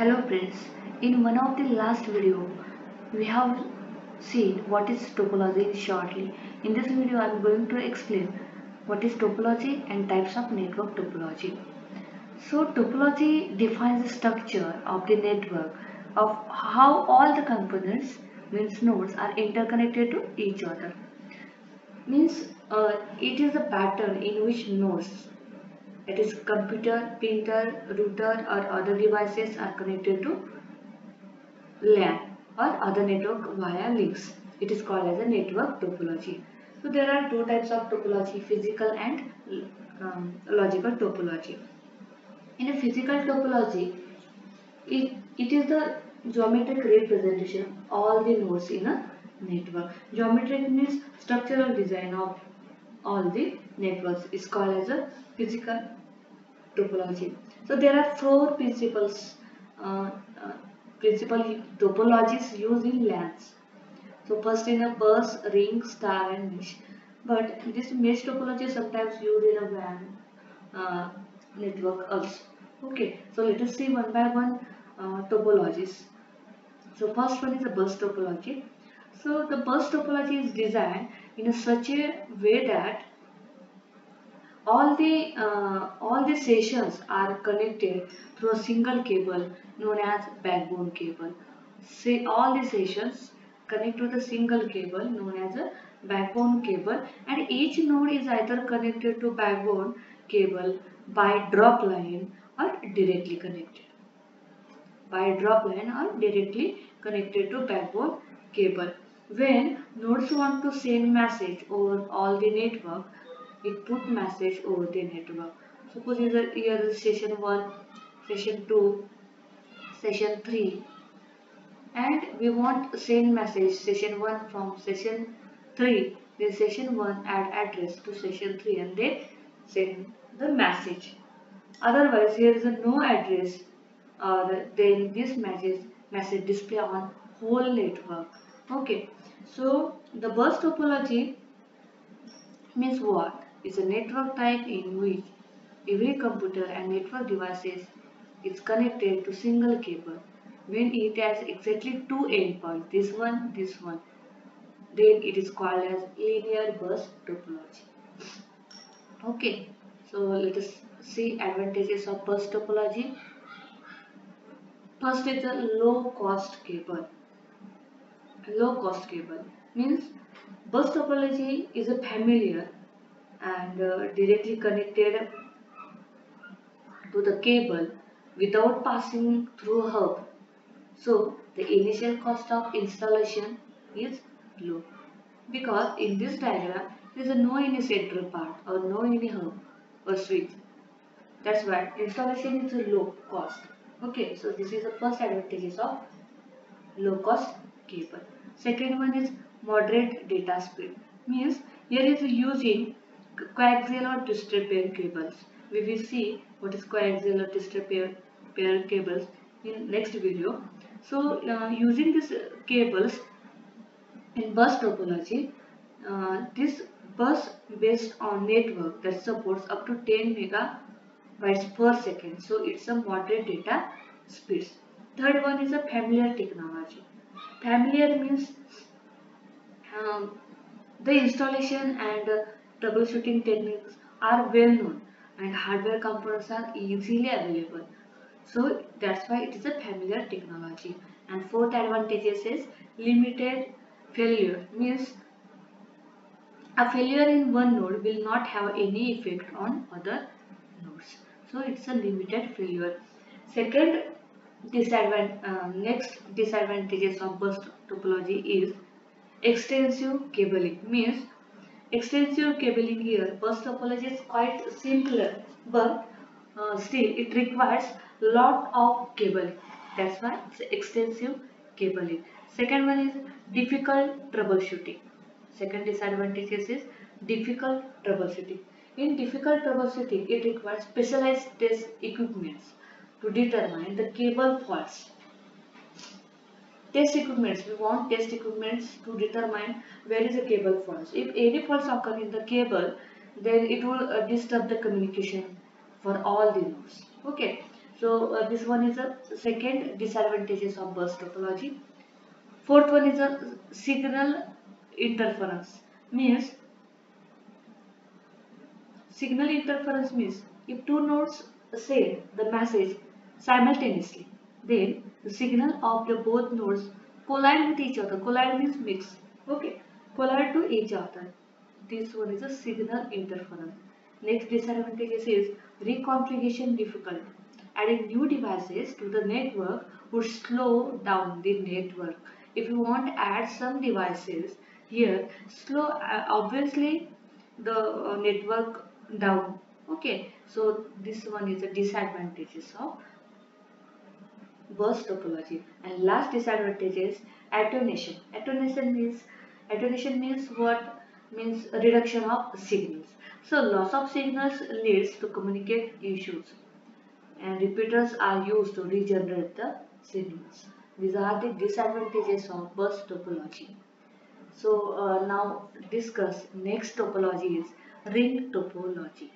Hello friends, in one of the last video we have seen what is topology shortly. In this video I am going to explain what is topology and types of network topology. So topology defines the structure of the network of how all the components means nodes are interconnected to each other. Means it is a pattern in which nodes, that is computer, printer, router or other devices are connected to LAN or other network via links. It is called as a network topology. So there are two types of topology, physical and logical topology. In a physical topology, it is the geometric representation of all the nodes in a network. Geometric means structural design of all the networks is called as a physical topology. So there are four uh, uh, principal topologies used in LANs. So first in a bus, ring, star and mesh. But this mesh topology is sometimes used in a WAN network also. Okay, so let us see one by one topologies. So first one is the bus topology. So the bus topology is designed in a such a way that all the sessions are connected through a single cable known as backbone cable. Say all the sessions connect to the single cable known as a backbone cable, and each node is either connected to backbone cable by drop line or directly connected. By drop line or directly connected to backbone cable. When nodes want to send message over all the network, it put message over the network. Suppose here is session 1, session 2, session 3, and we want send message session 1 from session 3. Then session 1 add address to session 3 and they send the message. Otherwise here is a no address, then this message display on whole network. Okay, so the bus topology means what? It's a network type in which every computer and network devices is connected to single cable. When it has exactly two endpoints, this one, then it is called as linear bus topology. Okay, so let us see advantages of bus topology. First is a low cost cable. Low cost cable means bus topology is a familiar and directly connected to the cable without passing through a hub. So the initial cost of installation is low because in this diagram there is no any central part or no any hub or switch. That's why installation is a low cost. Okay, so this is the first advantages of low cost cable. Second one is moderate data speed. Means here is using coaxial or twisted pair cables. We will see what is coaxial or twisted pair cables in next video. So using these cables in bus topology, this bus based on network that supports up to 10 megabytes per second. So it's a moderate data speeds. Third one is a familiar technology. Familiar means um, the installation and troubleshooting techniques are well known and hardware components are easily available. So that's why it is a familiar technology. And fourth advantages is limited failure. Means a failure in one node will not have any effect on other nodes. So it's a limited failure. Second next disadvantages of bus topology is extensive cabling. Means extensive cabling here bus topology is quite simpler, but still it requires lot of cabling. That's why it's extensive cabling. Second one is difficult troubleshooting. Second disadvantage is difficult troubleshooting. In difficult troubleshooting, it requires specialized test equipments to determine the cable faults. Test equipments, we want test equipments to determine where is the cable faults. If any faults occur in the cable, then it will disturb the communication for all the nodes. Okay, So this one is a second disadvantages of bus topology. Fourth one is a signal interference. Means signal interference means if two nodes send the message simultaneously, then the signal of the both nodes collide with each other. Collide means mix. Okay, collide to each other. This one is a signal interference. Next disadvantage is reconfiguration difficult. Adding new devices to the network would slow down the network. If you want to add some devices here, slow obviously the network down. Okay, so this one is the disadvantages of burst topology. And last disadvantage is attenuation. Attenuation means what? Means a reduction of signals. So loss of signals leads to communicate issues, and repeaters are used to regenerate the signals. These are the disadvantages of burst topology. So now discuss next topology is ring topology.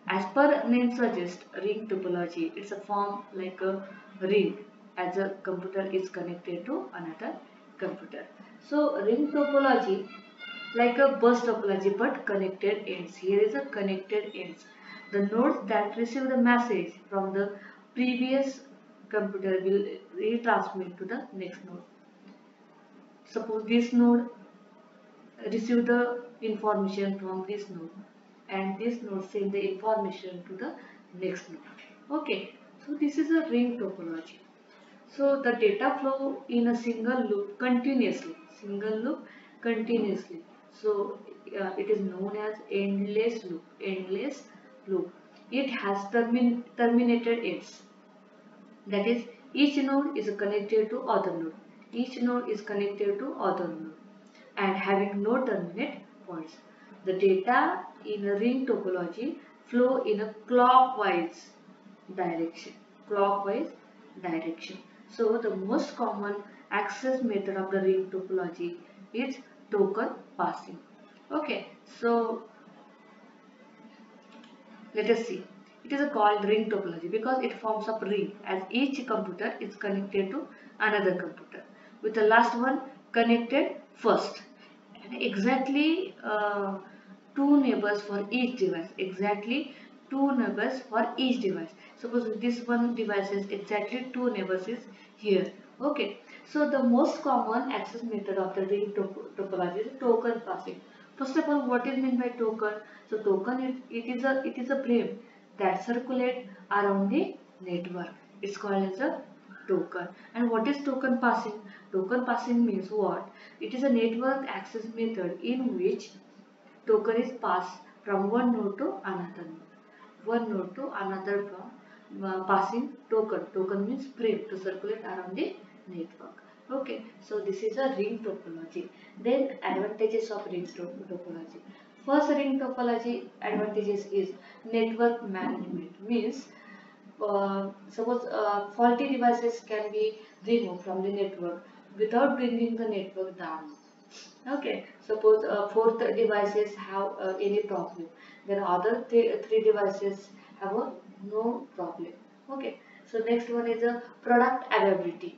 As per name suggests, ring topology, it's a form like a ring as a computer is connected to another computer. So ring topology like a bus topology but connected ends. Here is a connected ends. The nodes that receive the message from the previous computer will retransmit to the next node. Suppose this node receive the information from this node and this node send the information to the next node. Okay, so this is a ring topology. So the data flow in a single loop continuously. So it is known as endless loop. It has terminated ends. That is, each node is connected to other node. Each node is connected to other node and having no terminate points. The data in a ring topology flow in a clockwise direction. Clockwise direction. So the most common access method of the ring topology is token passing. Okay, so let us see. It is called ring topology because it forms a ring as each computer is connected to another computer with the last one connected first. And exactly two neighbors for each device. Exactly two neighbors for each device. Suppose this one device is exactly two neighbors is here. Okay. So the most common access method of the ring topology is token passing. First of all, what is meant by token? So token it is a frame that circulate around the network. It's called as a token. And what is token passing? Token passing means what? It is a network access method in which token is passed from one node to another node. One node to another from passing token. Token means frame to circulate around the network. Okay, so this is a ring topology. Then advantages of ring topology. First ring topology advantages is network management. Means suppose faulty devices can be removed from the network without bringing the network down. Okay, suppose fourth devices have any problem, then other three devices have no problem. Okay, so next one is a product availability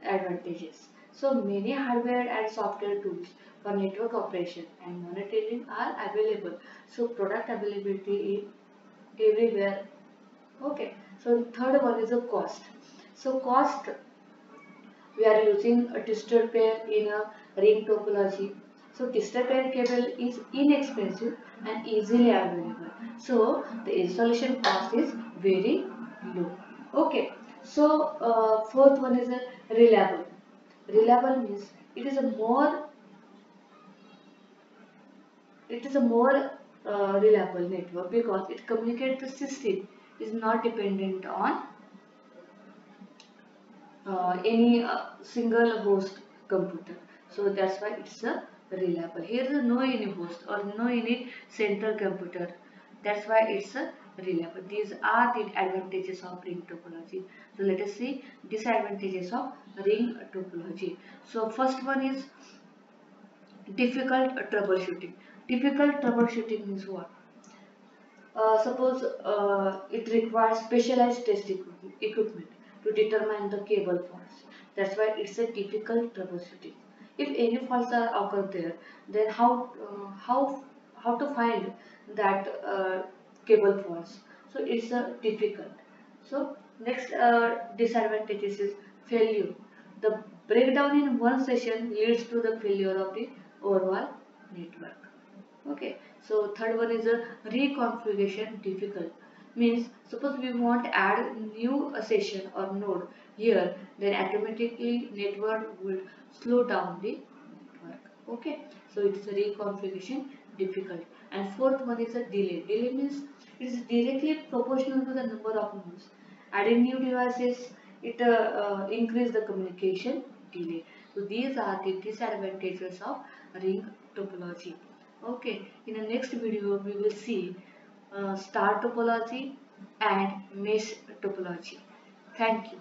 advantages. So many hardware and software tools for network operation and monitoring are available. So product availability is everywhere. Okay, so third one is a cost. So cost, we are using a twisted pair in a ring topology. So twisted pair cable is inexpensive and easily available. So the installation cost is very low. Okay, so fourth one is a reliable. Reliable means it is a more reliable network because it communicates the system is not dependent on any single host computer. So that's why it's a reliable. Here is no any host or no any central computer. That's why it's a reliable. These are the advantages of ring topology. So let us see disadvantages of ring topology. So first one is difficult troubleshooting. Difficult troubleshooting means what? Suppose it requires specialized test equipment to determine the cable faults. That's why it's a difficult troubleshooting. If any faults are occurred there, then how to find that cable faults? So it's difficult. So next disadvantages is failure. The breakdown in one session leads to the failure of the overall network. Okay, so third one is a reconfiguration difficult. Means suppose we want to add new session or node here, then automatically network will slow down the network. Okay, so it's a reconfiguration difficult. And fourth one is a delay. Delay means it is directly proportional to the number of nodes. Adding new devices, it increase the communication delay. So these are the disadvantages of ring topology. Okay, in the next video we will see star topology and mesh topology. Thank you.